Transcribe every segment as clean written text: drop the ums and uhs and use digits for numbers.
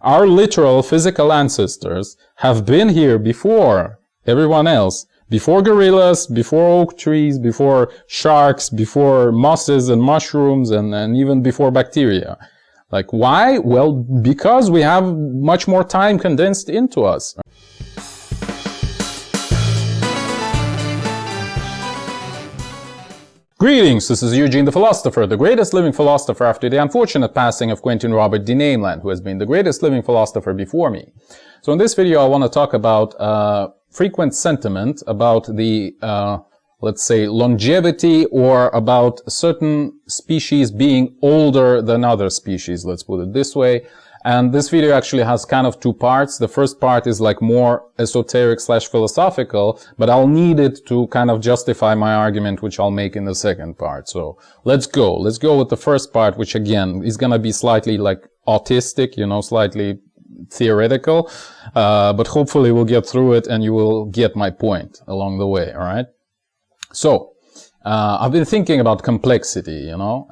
Our literal physical ancestors have been here before everyone else. Before gorillas, before oak trees, before sharks, before mosses and mushrooms, and even before bacteria. Like, why? Well, because we have much more time condensed into us. Greetings, this is Eugene the Philosopher, the greatest living philosopher after the unfortunate passing of Quentin Robert de Nameland, who has been the greatest living philosopher before me. So in this video I want to talk about frequent sentiment about the, let's say, longevity, or about certain species being older than other species, let's put it this way. And this video actually has kind of two parts. The first part is like more esoteric / philosophical, but I'll need it to kind of justify my argument, which I'll make in the second part. So let's go. Let's go with the first part, which again is gonna be slightly like autistic, you know, slightly theoretical, but hopefully we'll get through it and you will get my point along the way, all right? So, I've been thinking about complexity, you know,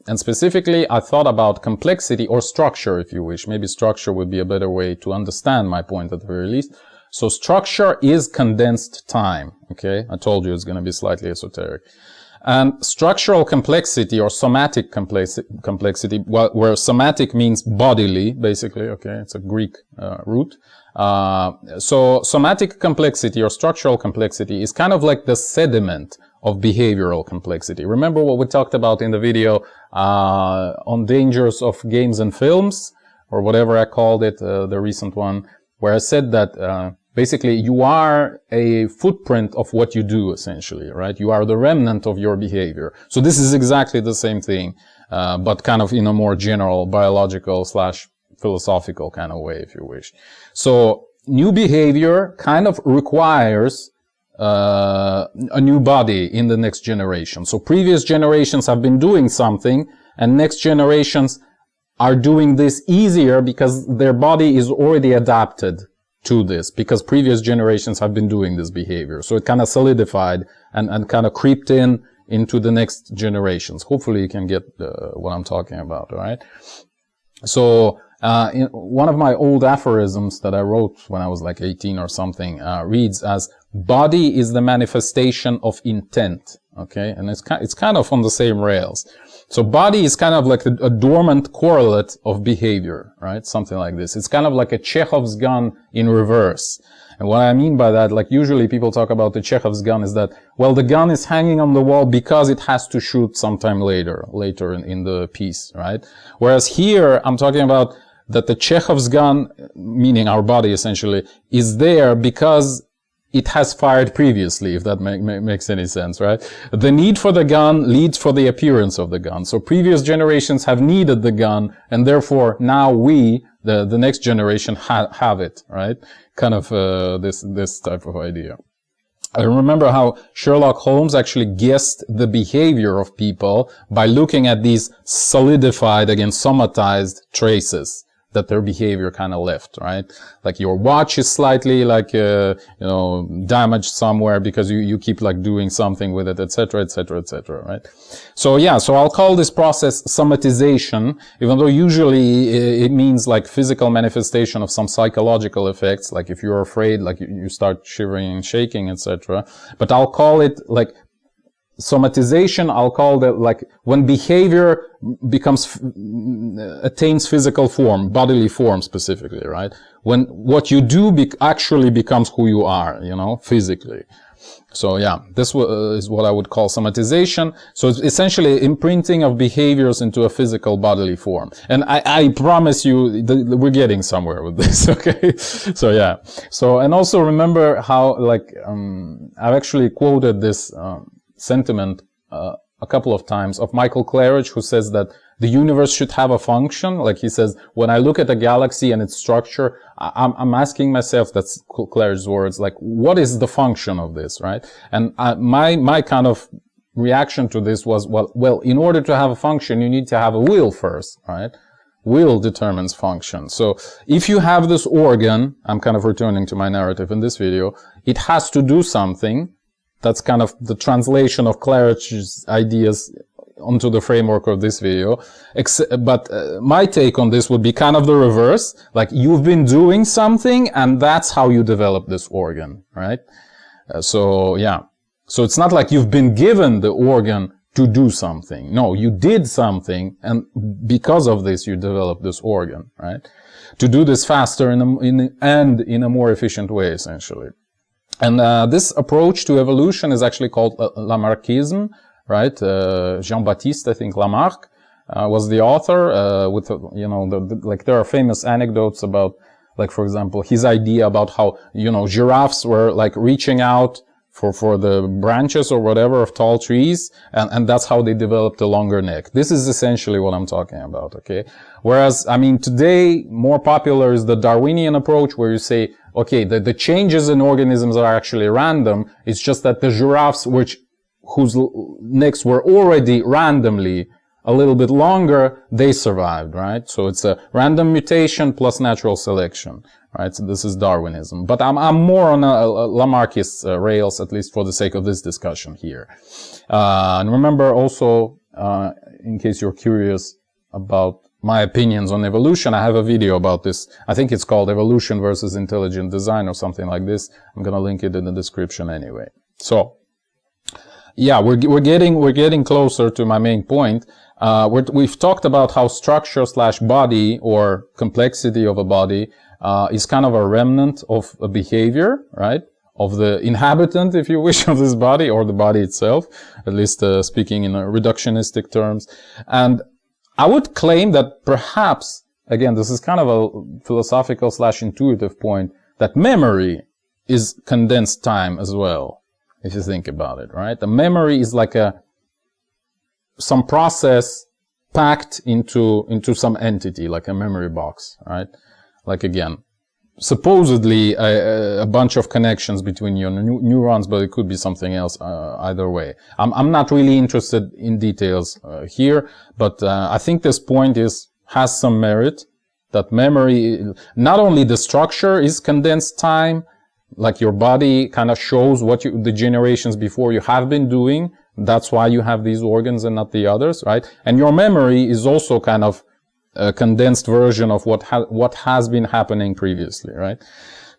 and specifically I thought about complexity or structure, if you wish. Maybe structure would be a better way to understand my point at the very least. So structure is condensed time, okay? I told you it's going to be slightly esoteric. And structural complexity or somatic complexity, where somatic means bodily, basically, okay? It's a Greek root. So somatic complexity or structural complexity is kind of like the sediment of behavioral complexity. Remember what we talked about in the video on dangers of games and films, or whatever I called it, the recent one, where I said that basically you are a footprint of what you do, essentially, right? You are the remnant of your behavior. So this is exactly the same thing, but kind of in a more general biological / philosophical kind of way, if you wish. So new behavior kind of requires a new body in the next generation. So previous generations have been doing something, and next generations are doing this easier because their body is already adapted to this, because previous generations have been doing this behavior. So it kind of solidified and kind of creeped into the next generations. Hopefully you can get what I'm talking about, all right? So in one of my old aphorisms that I wrote when I was like 18 or something reads as, body is the manifestation of intent, okay? And it's kind of on the same rails. So body is kind of like a dormant correlate of behavior, right? Something like this. It's kind of like a Chekhov's gun in reverse. And what I mean by that, like usually people talk about the Chekhov's gun is that, well, the gun is hanging on the wall because it has to shoot sometime later in the piece, right? Whereas here, I'm talking about that the Chekhov's gun, meaning our body essentially, is there because it has fired previously, if that makes any sense, right? The need for the gun leads for the appearance of the gun. So previous generations have needed the gun, and therefore now we, the next generation, have it, right? Kind of this type of idea. I remember how Sherlock Holmes actually guessed the behavior of people by looking at these solidified, again, somatized traces that their behavior kind of left, right? Like your watch is slightly like, you know, damaged somewhere because you keep like doing something with it, etc., etc., etc., right? So yeah, so I'll call this process somatization, even though usually it means like physical manifestation of some psychological effects, like if you're afraid, like you start shivering and shaking, etc. But I'll call it like somatization. I'll call that like when behavior attains physical form, bodily form specifically, right? When what you do actually becomes who you are, you know, physically. So yeah, this is what I would call somatization. So it's essentially imprinting of behaviors into a physical bodily form. And I promise you that we're getting somewhere with this, okay? So yeah. So, and also remember how like, I've actually quoted this, sentiment a couple of times of Michael Claridge, who says that the universe should have a function. Like he says, when I look at a galaxy and its structure, I'm asking myself, that's Claridge's words, like, what is the function of this, right? And my kind of reaction to this was, well, in order to have a function, you need to have a will first, right? Will determines function. So if you have this organ, I'm kind of returning to my narrative in this video, it has to do something. That's kind of the translation of Claridge's ideas onto the framework of this video. But my take on this would be kind of the reverse. Like, you've been doing something, and that's how you develop this organ, right? So it's not like you've been given the organ to do something. No, you did something, and because of this, you developed this organ, right? To do this faster and in a more efficient way, essentially. And this approach to evolution is actually called Lamarckism, right? Jean-Baptiste, I think, Lamarck was the author. With like, there are famous anecdotes about, like, for example, his idea about how, giraffes were like reaching out for the branches or whatever of tall trees, and that's how they developed a longer neck. This is essentially what I'm talking about, okay? Whereas, I mean, today, more popular is the Darwinian approach, where you say, okay, the changes in organisms are actually random. It's just that the giraffes, whose necks were already randomly a little bit longer, they survived, right? So it's a random mutation plus natural selection, right? So this is Darwinism. But I'm more on a Lamarckist rails, at least for the sake of this discussion here. And remember also, in case you're curious about my opinions on evolution, I have a video about this. I think it's called Evolution versus Intelligent Design or something like this. I'm gonna link it in the description anyway. So, yeah, we're getting closer to my main point. We've talked about how structure / body, or complexity of a body, is kind of a remnant of a behavior, right? Of the inhabitant, if you wish, of this body, or the body itself, at least speaking in reductionistic terms. And I would claim that perhaps, again, this is kind of a philosophical / intuitive point, that memory is condensed time as well, if you think about it, right? The memory is like some process packed into some entity, like a memory box, right? Like, again, supposedly a bunch of connections between your neurons, but it could be something else either way. I'm not really interested in details here, but I think this point has some merit, that memory, not only the structure is condensed time, like your body kind of shows what the generations before you have been doing. That's why you have these organs and not the others, right? And your memory is also kind of a condensed version of what has been happening previously, right?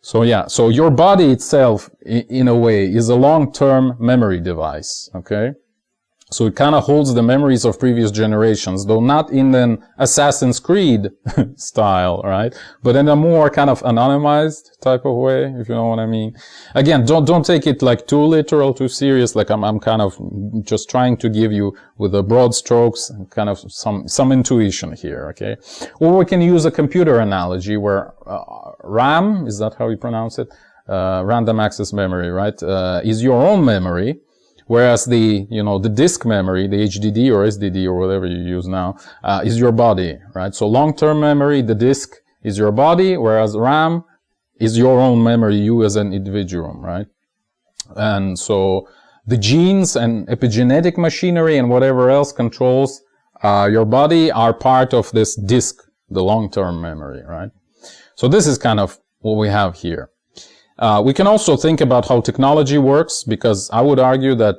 So yeah, so your body itself, in a way, is a long-term memory device, okay? So it kind of holds the memories of previous generations, though not in an Assassin's Creed style, right? But in a more kind of anonymized type of way, if you know what I mean. Again, don't take it like too literal, too serious. Like I'm kind of just trying to give you, with the broad strokes, kind of some intuition here, okay? Or we can use a computer analogy where RAM, is that how you pronounce it? Random access memory, right? Is your own memory. Whereas the disk memory, the HDD or SDD or whatever you use now, is your body, right? So long-term memory, the disk is your body, whereas RAM is your own memory, you as an individual, right? And so the genes and epigenetic machinery and whatever else controls your body are part of this disk, the long-term memory, right? So this is kind of what we have here. We can also think about how technology works, because I would argue that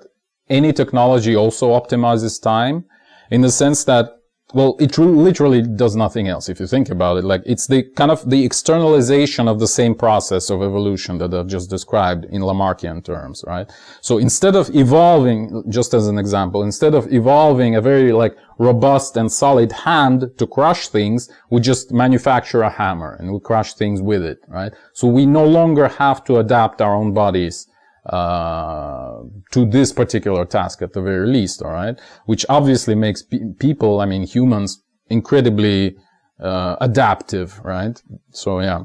any technology also optimizes time, in the sense that, well, it literally does nothing else, if you think about it. Like, it's the kind of the externalization of the same process of evolution that I've just described in Lamarckian terms, right? So instead of evolving, just as an example, instead of evolving a very like robust and solid hand to crush things, we just manufacture a hammer and we crush things with it, right? So we no longer have to adapt our own bodies to this particular task at the very least, all right? Which obviously makes people, I mean humans, incredibly adaptive, right? So yeah,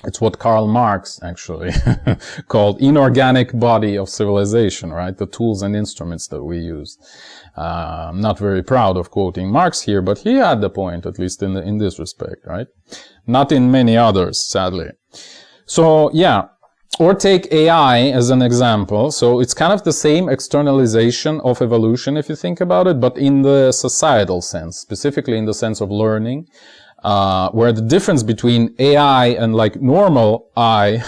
it's what Karl Marx actually called inorganic body of civilization, right? The tools and instruments that we use. I'm not very proud of quoting Marx here, but he had the point, at least in this respect, right? Not in many others, sadly. So yeah. Or take AI as an example. So it's kind of the same externalization of evolution, if you think about it, but in the societal sense, specifically in the sense of learning. where the difference between AI and like normal I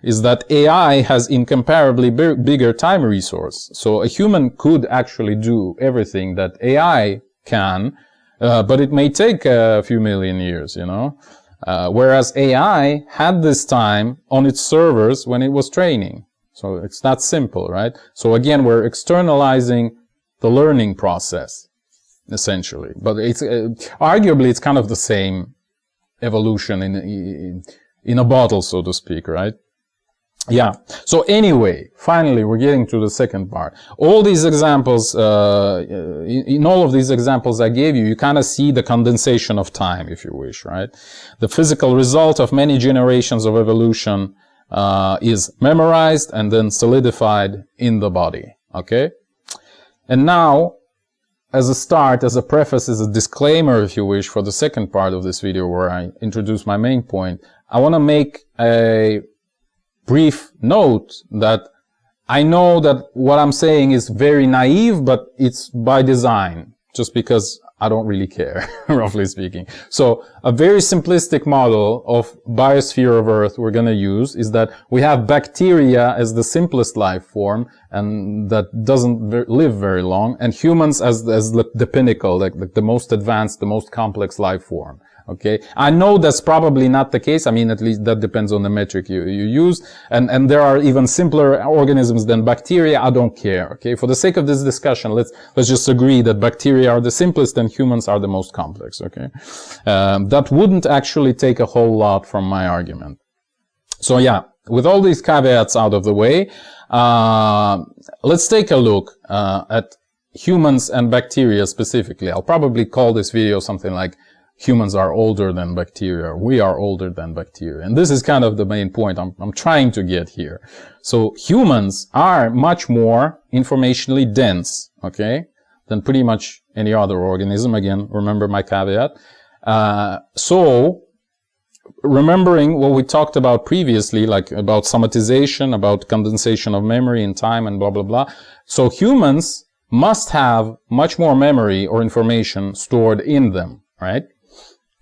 is that AI has incomparably bigger time resource. So a human could actually do everything that AI can, but it may take a few million years, you know. Whereas AI had this time on its servers when it was training. So it's that simple, right? So again, we're externalizing the learning process, essentially. But it's arguably it's kind of the same evolution in a bottle, so to speak, right? Yeah. So anyway, finally, we're getting to the second part. All these examples, in all of these examples I gave you, you kind of see the condensation of time, if you wish, right? The physical result of many generations of evolution is memorized and then solidified in the body, okay? And now, as a start, as a preface, as a disclaimer, if you wish, for the second part of this video where I introduce my main point, I want to make a brief note that I know that what I'm saying is very naive, but it's by design, just because I don't really care, roughly speaking. So a very simplistic model of biosphere of Earth we're going to use is that we have bacteria as the simplest life form, and that doesn't live very long, and humans as the pinnacle, like the most advanced, the most complex life form. Okay, I know that's probably not the case. I mean, at least that depends on the metric you use. And there are even simpler organisms than bacteria. I don't care. Okay, for the sake of this discussion, let's just agree that bacteria are the simplest and humans are the most complex. Okay, that wouldn't actually take a whole lot from my argument. So yeah, with all these caveats out of the way, let's take a look at humans and bacteria specifically. I'll probably call this video something like humans are older than bacteria, we are older than bacteria. And this is kind of the main point I'm trying to get here. So humans are much more informationally dense, okay, than pretty much any other organism. Again, remember my caveat. So remembering what we talked about previously, like about somatization, about condensation of memory in time and blah, blah, blah. So humans must have much more memory or information stored in them, right?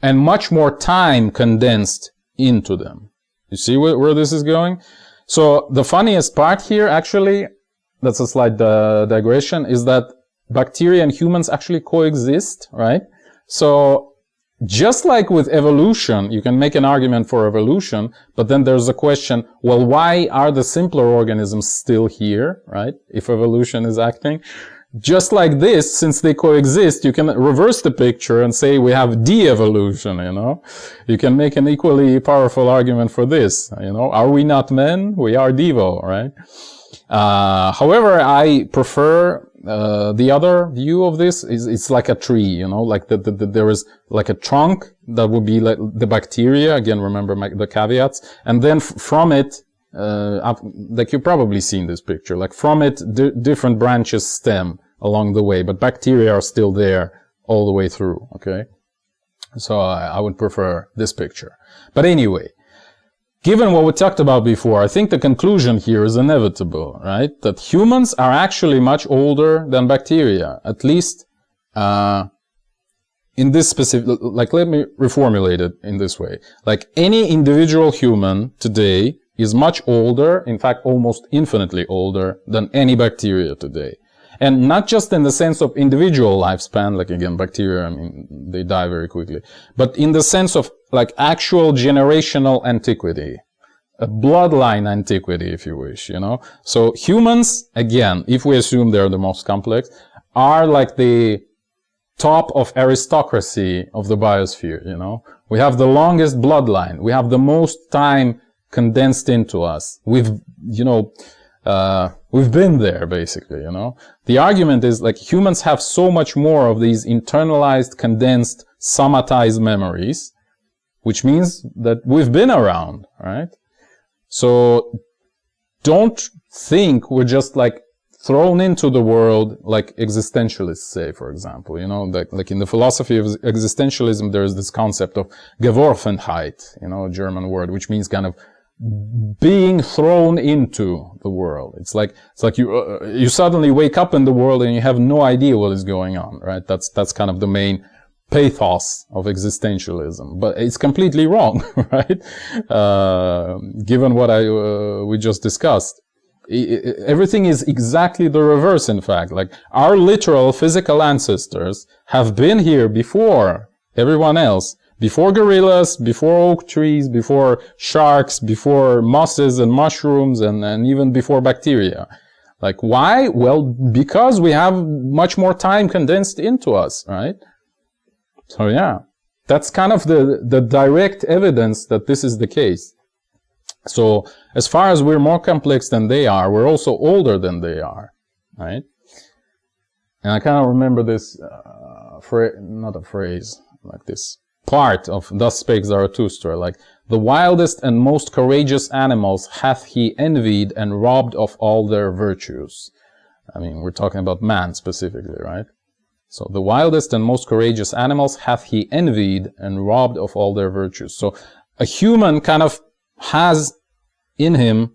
And much more time condensed into them. You see where this is going? So the funniest part here, actually, that's a slight digression, is that bacteria and humans actually coexist, right? So just like with evolution, you can make an argument for evolution, but then there's a question, well, why are the simpler organisms still here, right? If evolution is acting. Just like this, since they coexist, you can reverse the picture and say we have de-evolution, you know. You can make an equally powerful argument for this, you know. Are we not men? We are Devo, right? However, I prefer the other view of this. It's like a tree, you know, like there is like a trunk that would be like the bacteria. Again, remember the caveats. And then from it, like you've probably seen this picture, like from it, different branches stem along the way, but bacteria are still there all the way through, okay? So I would prefer this picture. But anyway, given what we talked about before, I think the conclusion here is inevitable, right? That humans are actually much older than bacteria, at least in this specific, like let me reformulate it in this way. Like any individual human today is much older, in fact almost infinitely older than any bacteria today. And not just in the sense of individual lifespan, like again, bacteria, I mean, they die very quickly, but in the sense of like actual generational antiquity, a bloodline antiquity, if you wish, you know. So humans, again, if we assume they're the most complex, are like the top of aristocracy of the biosphere, you know. We have the longest bloodline. We have the most time condensed into us. We've, you know, we've been there, basically, you know. The argument is, like, humans have so much more of these internalized, condensed, somatized memories, which means that we've been around, right? So, don't think we're just, like, thrown into the world like existentialists say, for example, you know, like in the philosophy of existentialism, there is this concept of Geworfenheit, you know, a German word, which means kind of being thrown into the world. It's like you suddenly wake up in the world and you have no idea what is going on, right? That's kind of the main pathos of existentialism, but it's completely wrong, right? Given what we just discussed. Everything is exactly the reverse, in fact. Like, our literal physical ancestors have been here before everyone else, before gorillas, before oak trees, before sharks, before mosses and mushrooms, and even before bacteria. Like, why? Well, because we have much more time condensed into us, right? So yeah, that's kind of the direct evidence that this is the case. So as far as we're more complex than they are, we're also older than they are, right? And I kind of remember this, not a phrase, like this part of Thus Spake Zarathustra, like, the wildest and most courageous animals hath he envied and robbed of all their virtues. I mean, we're talking about man specifically, right? So the wildest and most courageous animals hath he envied and robbed of all their virtues. So a human kind of has in him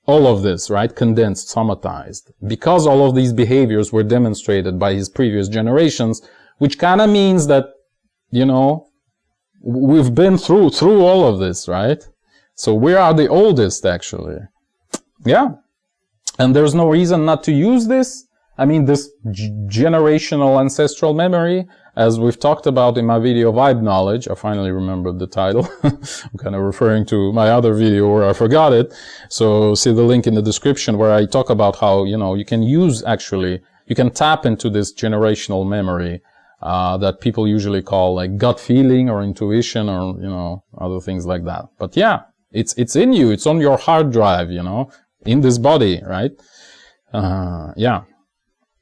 all of this, right? Condensed, somatized. Because all of these behaviors were demonstrated by his previous generations, which kind of means that, you know, we've been through all of this, right? So we are the oldest, actually. Yeah. And there's no reason not to use this. I mean, this generational ancestral memory, as we've talked about in my video Vibe Knowledge. I finally remembered the title. I'm kind of referring to my other video where I forgot it. So see the link in the description where I talk about how, you know, you can use, actually, you can tap into this generational memory that people usually call like gut feeling or intuition or, you know, other things like that. But yeah, it's in you. It's on your hard drive, you know, in this body, right? Yeah.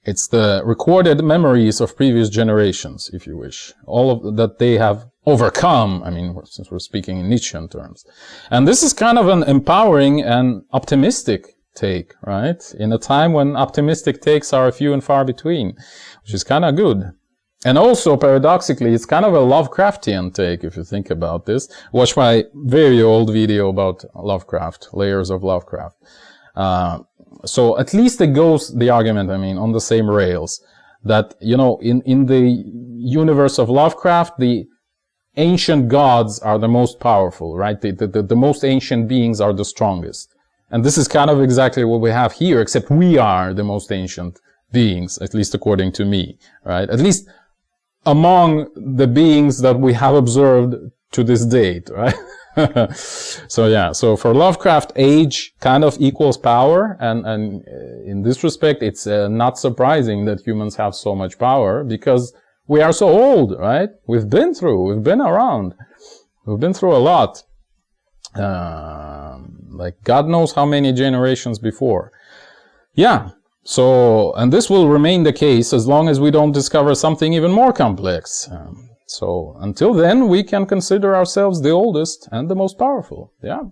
It's the recorded memories of previous generations, if you wish. All of that they have overcome. I mean, since we're speaking in Nietzschean terms. And this is kind of an empowering and optimistic take, right? In a time when optimistic takes are few and far between, which is kind of good. And also, paradoxically, it's kind of a Lovecraftian take, if you think about this. Watch my very old video about Lovecraft, Layers of Lovecraft. So at least it goes, the argument, I mean, on the same rails. That, you know, in the universe of Lovecraft, the ancient gods are the most powerful, right? The most ancient beings are the strongest. And this is kind of exactly what we have here, except we are the most ancient beings, at least according to me, right? At least among the beings that we have observed to this date, right? So yeah, so for Lovecraft, age kind of equals power, and in this respect, it's not surprising that humans have so much power, because we are so old, right? We've been around, we've been through a lot, like God knows how many generations before. Yeah. So, and this will remain the case as long as we don't discover something even more complex. So, until then, we can consider ourselves the oldest and the most powerful. Yeah.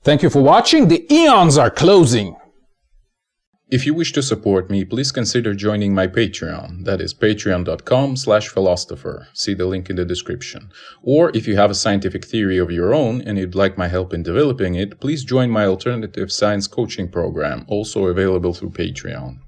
Thank you for watching. The eons are closing. If you wish to support me, please consider joining my Patreon. That is patreon.com/philosopher. See the link in the description. Or if you have a scientific theory of your own and you'd like my help in developing it, please join my alternative science coaching program, also available through Patreon.